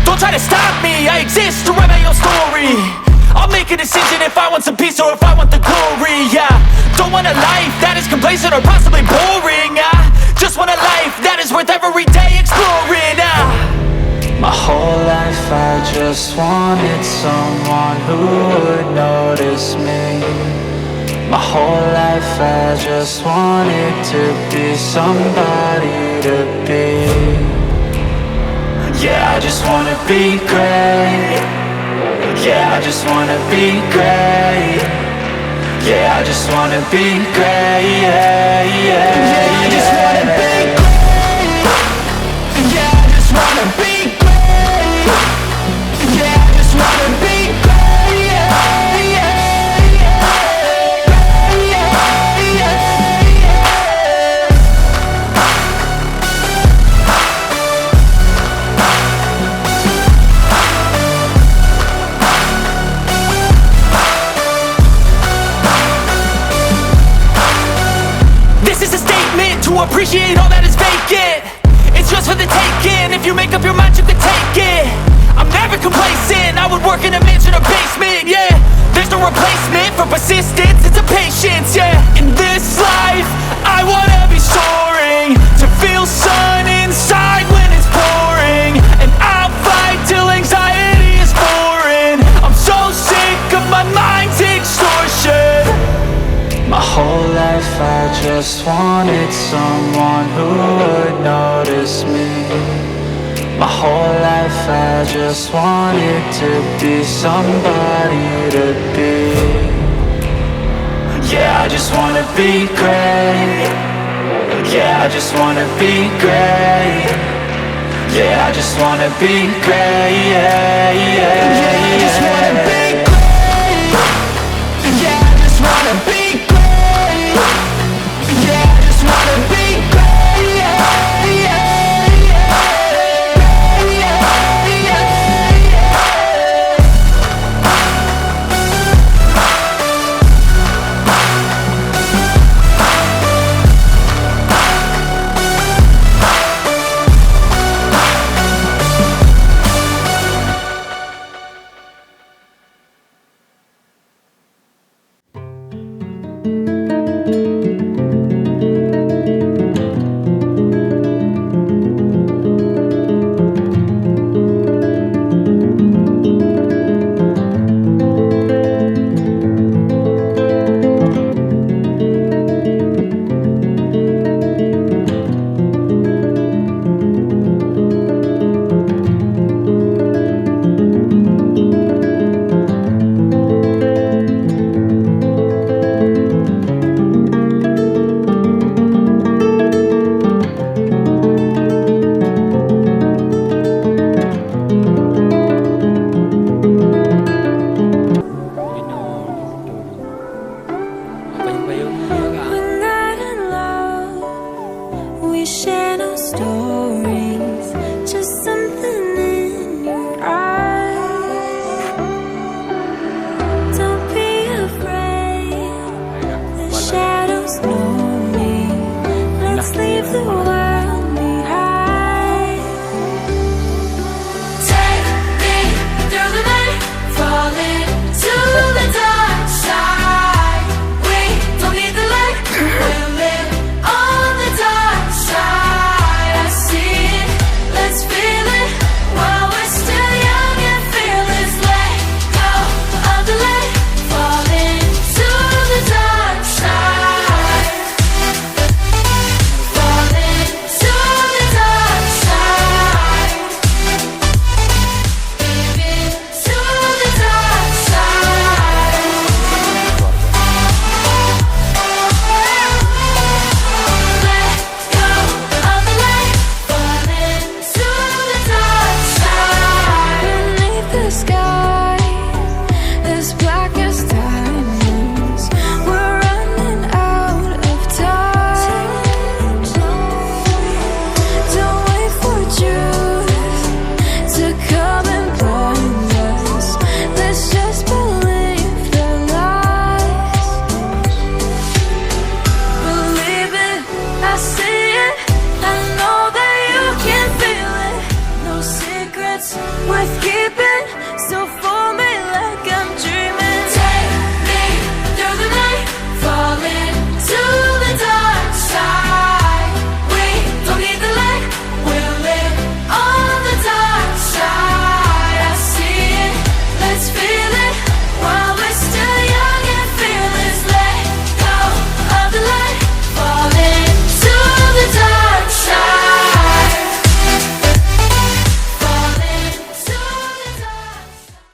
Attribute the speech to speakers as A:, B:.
A: Don't try to stop me, I exist to write my own story. I'll make a decision if I want some peace or if I want the glory. Yeah, don't want a life that is complacent or possibly boring. I just want a life that is worth every day exploring.
B: My whole life I just wanted someone who would notice me. My whole life I just wanted to be somebody to be. Yeah, I just wanna be great. Yeah, I just wanna be great. Yeah, I just wanna be great. Yeah, I just wanna be great. Yeah, I just wanna be great. Yeah, I just wanna be great.
A: To appreciate all that is vacant, it's just for the taking. If you make up your mind, you can take it. I'm never complacent, I would work in a mansion or basement. Yeah, there's no replacement for persistence, it's a patience. Yeah, in this life, I wanna be soaring, to feel sun inside when it's pouring. And I'll fight till anxiety is foreign. I'm so sick of my mind's extortion.
B: My whole life I just wanted someone who would notice me. My whole life I just wanted to be somebody to be. Yeah, I just wanna be great. Yeah, I just wanna be great. Yeah, I just wanna be great. Yeah, I just wanna be great. Yeah, I just wanna be great. Yeah, I just wanna be great.
C: Keep